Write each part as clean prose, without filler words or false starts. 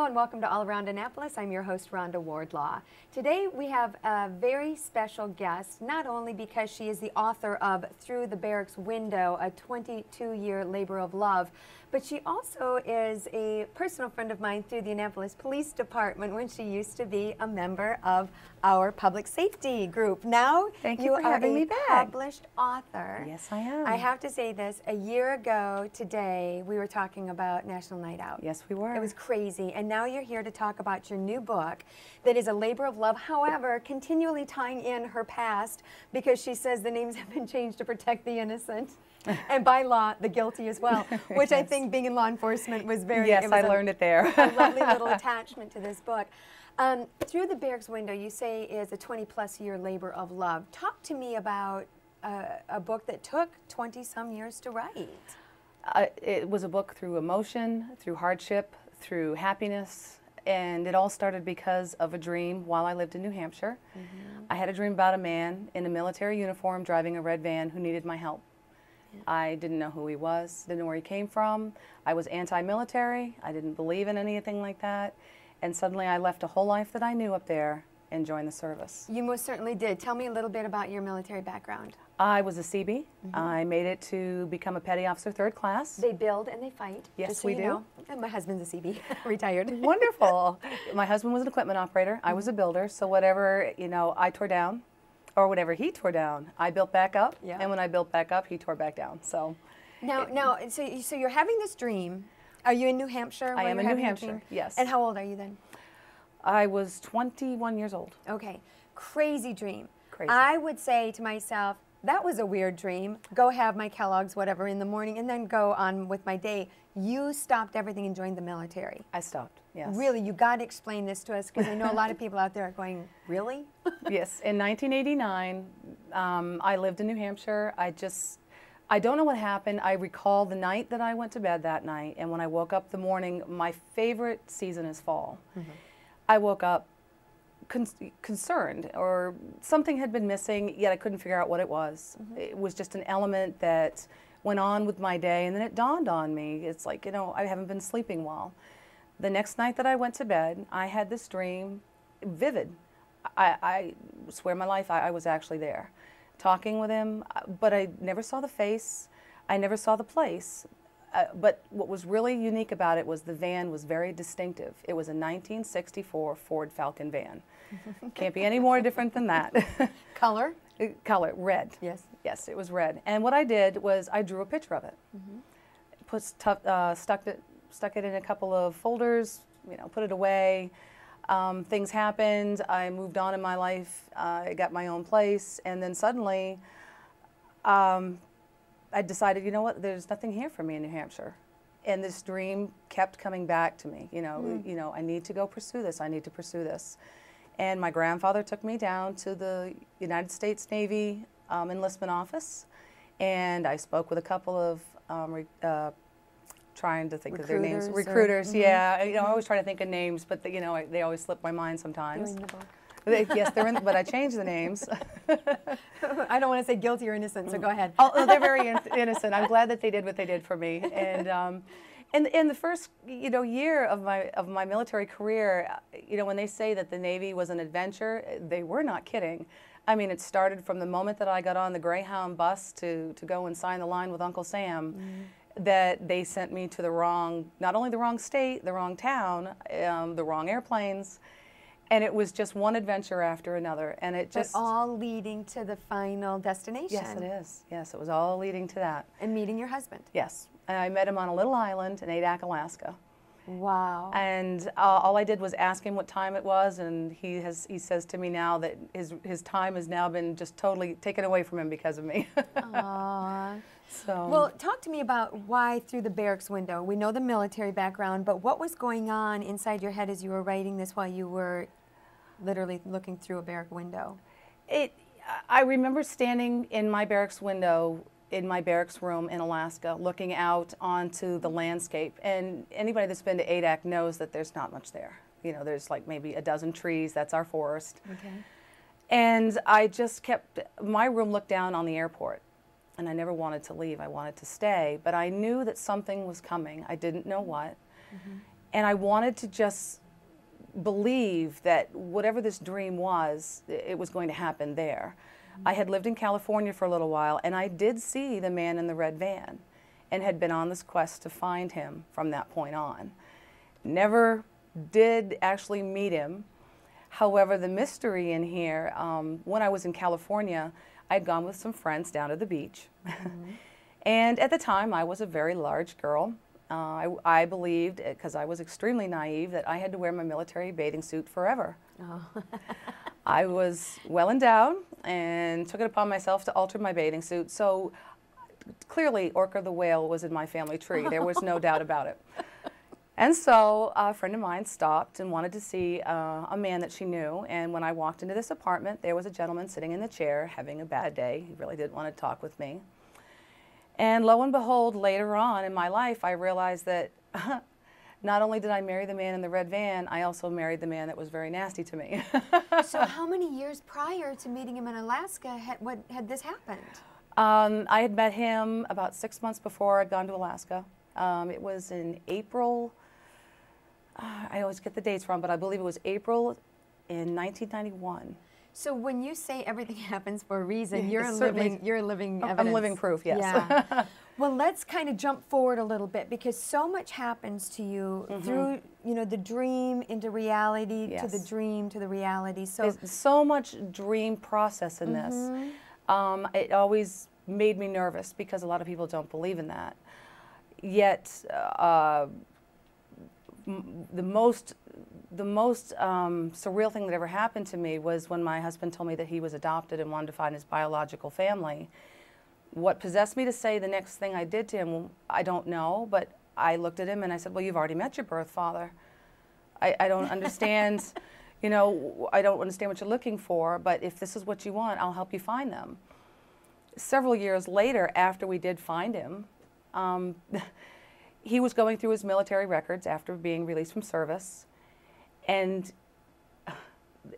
Hello and welcome to All Around Annapolis. I'm your host, Rhonda Wardlaw. Today we have a very special guest, not only because she is the author of Through the Barracks Window, a 22-year labor of love, but she also is a personal friend of mine through the Annapolis Police Department when she used to be a member of our public safety group. Now you are a published author. Yes, I am. I have to say this, a year ago today we were talking about National Night Out. Yes, we were. It was crazy, and now you're here to talk about your new book that is a labor of love, however, continually tying in her past because she says the names have been changed to protect the innocent. And by law, the guilty as well, which yes. I think being in law enforcement was very... Yes, I learned it there. A lovely little attachment to this book. Through the Barracks Window, you say is a 20-plus year labor of love. Talk to me about a book that took 20-some years to write. It was a book through emotion, through hardship, through happiness, and it all started because of a dream while I lived in New Hampshire. Mm-hmm. I had a dream about a man in a military uniform driving a red van who needed my help. I didn't know who he was, didn't know where he came from. I was anti-military. I didn't believe in anything like that. And suddenly I left a whole life that I knew up there and joined the service. You most certainly did. Tell me a little bit about your military background. I was a CB. Mm-hmm. I made it to become a petty officer 3rd class. They build and they fight. Yes, so we do. Know. And my husband's a CB, retired. Wonderful. My husband was an equipment operator. I was a builder. So whatever, I tore down, or whatever he tore down, I built back up. Yeah. And when I built back up, he tore back down. So so you're having this dream. Are you in New Hampshire? I am in New Hampshire, yes. And how old are you then? I was 21 years old. Okay. Crazy dream. Crazy. I would say to myself, that was a weird dream. Go have my Kellogg's, whatever, in the morning, and then go on with my day. You stopped everything and joined the military. I stopped, yes. Really? You got to explain this to us, because I know a lot of people out there are going, really? Yes. In 1989, I lived in New Hampshire. I don't know what happened. I recall the night that I went to bed that night, and when I woke up the morning, my favorite season is fall. Mm-hmm. I woke up concerned, or something had been missing, yet I couldn't figure out what it was. Mm-hmm. It was just an element that went on with my day, and then it dawned on me. It's like, I haven't been sleeping well. The next night that I went to bed, I had this dream, vivid. I swear my life, I was actually there, talking with him, but I never saw the face. I never saw the place. But what was really unique about it was the van was very distinctive. It was a 1964 Ford Falcon van. Can't be any more different than that. Color? Color, red. Yes. Yes, it was red. And what I did was I drew a picture of it. Mm-hmm. Stuck it in a couple of folders, put it away. Things happened. I moved on in my life. I got my own place. And then suddenly, I decided, there's nothing here for me in New Hampshire. And this dream kept coming back to me, I need to go pursue this, I need to pursue this. And my grandfather took me down to the United States Navy enlistment office, and I spoke with a couple of, trying to think of their names, recruiters, mm-hmm. Yeah. I always try to think of names, but they always slip my mind sometimes. They're in the book. Yes, they're in, but I changed the names. I don't want to say guilty or innocent, so go ahead. Oh, they're very innocent. I'm glad that they did what they did for me. And in the first year of my military career, when they say that the Navy was an adventure, they were not kidding. I mean, it started from the moment that I got on the Greyhound bus to go and sign the line with Uncle Sam. Mm-hmm. That they sent me to not only the wrong state, the wrong town, the wrong airplanes. And it was just one adventure after another, and it just... But all leading to the final destination. Yes, it is. Yes, it was all leading to that. And meeting your husband. Yes. And I met him on a little island in Adak, Alaska. Wow. And all I did was ask him what time it was, and he says to me now that his time has now been just totally taken away from him because of me. Aww. So. Well, talk to me about why Through the Barracks Window. We know the military background, but what was going on inside your head as you were writing this while you were literally looking through a barrack window? I remember standing in my barracks window in my barracks room in Alaska, looking out onto the landscape. And anybody that's been to Adak knows that there's not much there. There's like maybe a dozen trees. That's our forest. Okay. And I just my room looked down on the airport. And I never wanted to leave. I wanted to stay. But I knew that something was coming. I didn't know what. Mm-hmm. And I wanted to just believe that whatever this dream was, it was going to happen there. I had lived in California for a little while, and I did see the man in the red van and had been on this quest to find him from that point on. Never did actually meet him. However, the mystery in here, when I was in California, I'd gone with some friends down to the beach. And at the time, I was a very large girl. I believed, because I was extremely naive, that I had to wear my military bathing suit forever. Oh. I was well endowed and took it upon myself to alter my bathing suit. So clearly, Orca the whale was in my family tree. There was no doubt about it. And so a friend of mine stopped and wanted to see a man that she knew. And when I walked into this apartment, there was a gentleman sitting in the chair having a bad day. He really didn't want to talk with me. And lo and behold, later on in my life, I realized that not only did I marry the man in the red van, I also married the man that was very nasty to me. So how many years prior to meeting him in Alaska had this happened? I had met him about 6 months before I'd gone to Alaska. It was in April, I always get the dates wrong, but I believe it was April in 1991. So when you say everything happens for a reason, you're living evidence. I'm living proof, yes. Yeah. Well, let's kind of jump forward a little bit, because so much happens to you through, you know, the dream into reality, to the dream to the reality. So there's so much dream process in this. It always made me nervous because a lot of people don't believe in that. Yet the most surreal thing that ever happened to me was when my husband told me that he was adopted and wanted to find his biological family. What possessed me to say the next thing I did to him, I don't know, but I looked at him and I said, well, you've already met your birth father. I don't understand, you know, I don't understand what you're looking for, but if this is what you want, I'll help you find them. Several years later, after we did find him, he was going through his military records after being released from service. And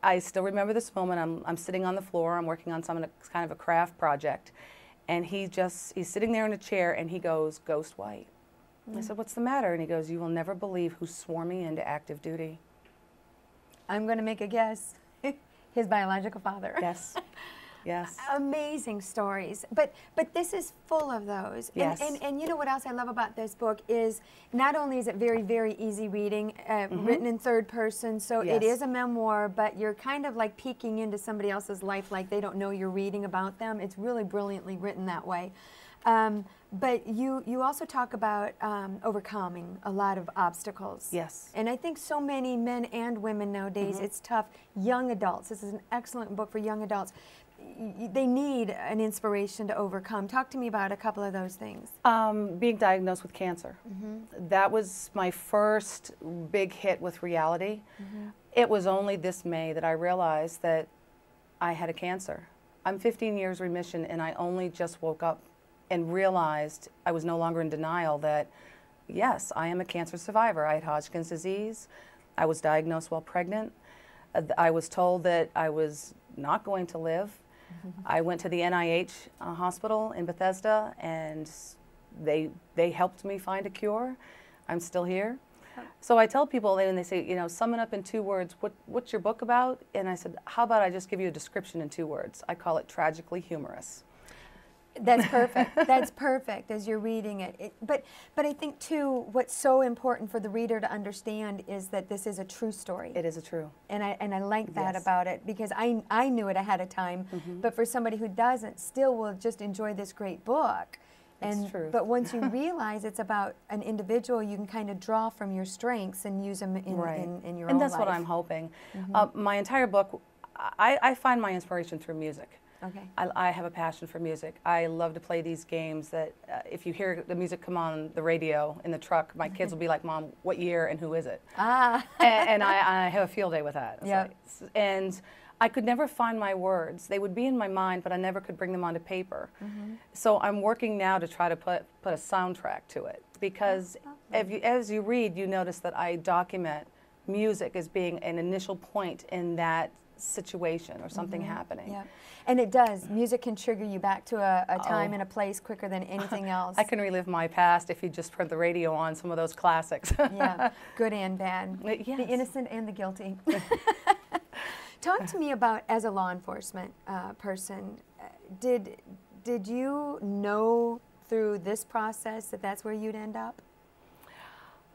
I still remember this moment. I'm sitting on the floor. I'm working on kind of a craft project. And he's sitting there in a chair and he goes, "Ghost white." I said, "What's the matter?" And he goes, "You will never believe who swore me into active duty." I'm going to make a guess. His biological father. Yes. Yes. Amazing stories, but this is full of those. Yes. And you know what else I love about this book is not only is it very, very easy reading, written in third person, so it is a memoir, but you're kind of like peeking into somebody else's life like they don't know you're reading about them. It's really brilliantly written that way. But you also talk about overcoming a lot of obstacles. Yes. And I think so many men and women nowadays, it's tough. Young adults, this is an excellent book for young adults. They need an inspiration to overcome. Talk to me about a couple of those things. Being diagnosed with cancer. That was my first big hit with reality. It was only this May that I realized that I had a cancer. I'm 15 years remission, and I only just woke up and realized I was no longer in denial that, yes, I am a cancer survivor. I had Hodgkin's disease. I was diagnosed while pregnant. I was told that I was not going to live. I went to the NIH hospital in Bethesda, and they helped me find a cure. I'm still here. So I tell people, and they say, you know, sum it up in 2 words. What's your book about? And I said, how about I just give you a description in 2 words? I call it tragically humorous. That's perfect. That's perfect as you're reading it. But I think too, what's so important for the reader to understand is that this is a true story. It is a true. And I like that about it, because I knew it ahead of time. But for somebody who doesn't, still will just enjoy this great book. It's true. But once you realize it's about an individual, you can kind of draw from your strengths and use them in your own life. And that's what I'm hoping. My entire book, I find my inspiration through music. Okay. I have a passion for music. I love to play these games that if you hear the music come on the radio in the truck, my kids will be like, "Mom, what year and who is it?" And I have a field day with that. Yep. And I could never find my words. They would be in my mind, but I never could bring them onto paper. So I'm working now to try to put a soundtrack to it, because as you read, you notice that I document music as being an initial point in that situation or something happening. Yeah, and it does. Music can trigger you back to a time and a place quicker than anything else. I can relive my past if you just heard the radio on some of those classics. Yeah, good and bad. Yes. The innocent and the guilty. Talk to me about, as a law enforcement person, did you know through this process that that's where you'd end up?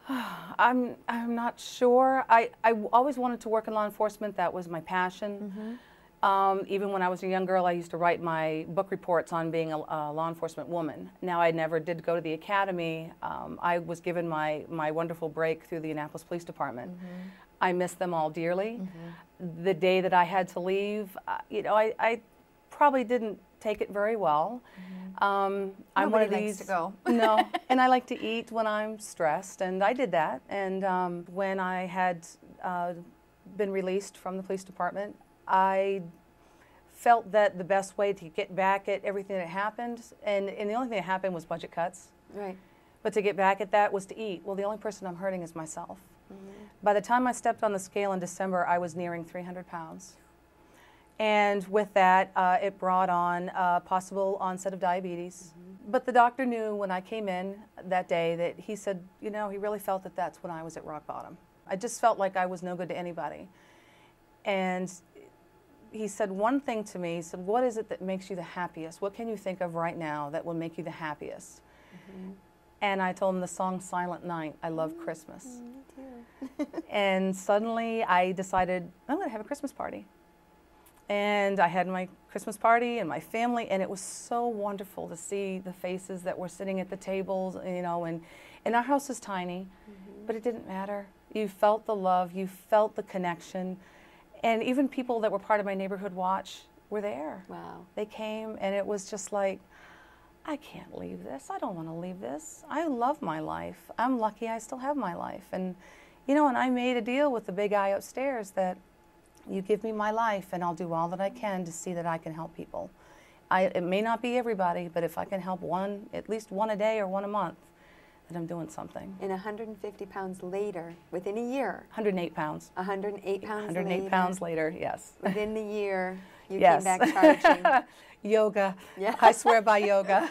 I'm not sure. I always wanted to work in law enforcement. That was my passion. Even when I was a young girl, I used to write my book reports on being a law enforcement woman. Now, I never did go to the academy. I was given my wonderful break through the Annapolis Police Department. I miss them all dearly. The day that I had to leave, you know, I probably didn't take it very well. I'm one of these. Likes to go. No, and I like to eat when I'm stressed, and I did that. And when I had been released from the police department, I felt that the best way to get back at everything that happened, and the only thing that happened was budget cuts. Right. But to get back at that was to eat. Well, the only person I'm hurting is myself. By the time I stepped on the scale in December, I was nearing 300 pounds. And with that, it brought on a possible onset of diabetes. But the doctor knew when I came in that day that he said, you know, he really felt that that's when I was at rock bottom. I just felt like I was no good to anybody. And he said one thing to me. He said, what is it that makes you the happiest? What can you think of right now that will make you the happiest? And I told him the song Silent Night. I love Christmas. Me too. And suddenly I decided, I'm going to have a Christmas party. And I had my Christmas party and my family, and it was so wonderful to see the faces that were sitting at the tables, you know, and our house is tiny, but it didn't matter. You felt the love, you felt the connection, and even people that were part of my neighborhood watch were there. Wow. They came, and it was just like, I can't leave this. I don't want to leave this. I love my life. I'm lucky I still have my life. And, you know, and I made a deal with the big guy upstairs that you give me my life and I'll do all that I can to see that I can help people. It may not be everybody, but if I can help one, at least one a day or one a month, then I'm doing something. And 150 pounds later, within a year. 108 pounds. 108 pounds 108 later. Pounds later, yes. Within the year, you Yes. came back charging. Yoga. Yeah. I swear by yoga.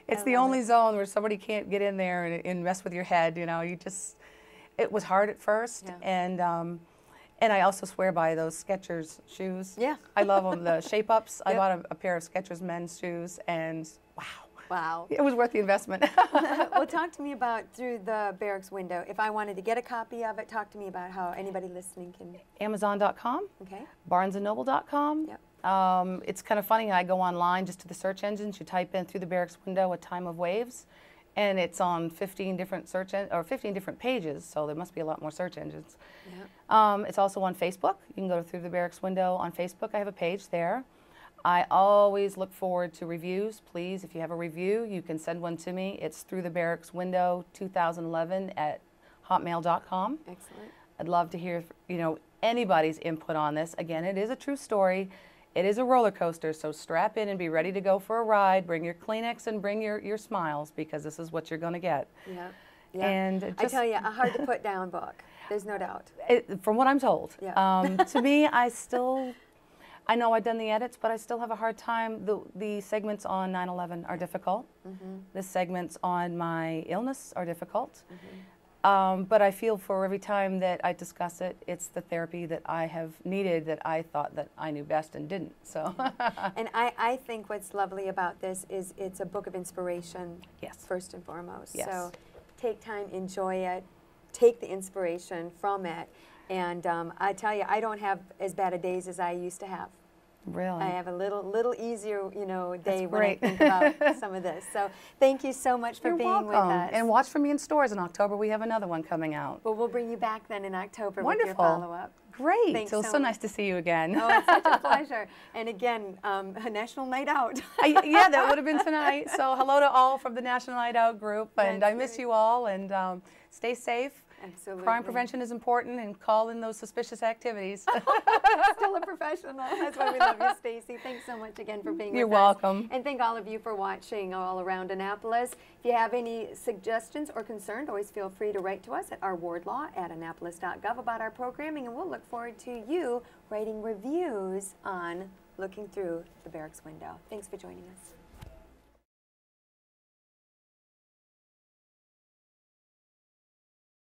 It's I the love only it. zone where somebody can't get in there and mess with your head, you know. It was hard at first, Yeah. and I also swear by those Skechers shoes. Yeah. I love them, the shape-ups. I Yep. bought a pair of Skechers men's shoes, and wow. Wow. It was worth the investment. Well, talk to me about through the Barracks Window. If I wanted to get a copy of it, talk to me about how anybody listening can. Amazon.com, Okay. BarnesandNoble.com. Yep. It's kind of funny. I go online just to the search engines. You type in through the Barracks Window a time of waves, and it's on 15 different 15 different pages. So there must be a lot more search engines. Yep. It's also on Facebook. You can go through the Barracks Window on Facebook. I have a page there. I always look forward to reviews. Please, if you have a review, you can send one to me. It's through the Barracks Window 2011 at hotmail.com. Excellent. I'd love to hear, you know, anybody's input on this. Again, it is a true story. It is a roller coaster, so strap in and be ready to go for a ride. Bring your Kleenex and bring your smiles, because this is what you're going to get. Yeah. Yeah. And I tell you, a hard to put down book. There's no doubt. From what I'm told. Yeah. To me, I know I've done the edits, but I still have a hard time. The segments on 9/11 are difficult. The segments on my illness are difficult. But I feel for every time that I discuss it, it's the therapy that I have needed that I thought that I knew best and didn't. So. And I think what's lovely about this is it's a book of inspiration. Yes. First and foremost. Yes. So take time, enjoy it, take the inspiration from it. And I tell you, I don't have as bad a days as I used to have. Really? I have a little easier, you know, day That's when I great. think about some of this. So thank you so much for You're being welcome. with us. And watch for me in stores in October. We have another one coming out. Well, we'll bring you back then in October with your Wonderful. follow-up. Great. Thanks It was so so much. nice to see you again. Oh, it's such a pleasure. And again, a National Night Out. Yeah, that would have been tonight. So hello to all from the National Night Out group. And That's I miss great. you all. And stay safe. Absolutely. Crime prevention is important, and call in those suspicious activities. Still a professional. That's why we love you, Stacey. Thanks so much again for being You're with us. welcome. And thank all of you for watching All Around Annapolis. If you have any suggestions or concerns, always feel free to write to us at rwardlaw@annapolis.gov about our programming, and we'll look forward to you writing reviews on looking through the Barracks window. Thanks for joining us.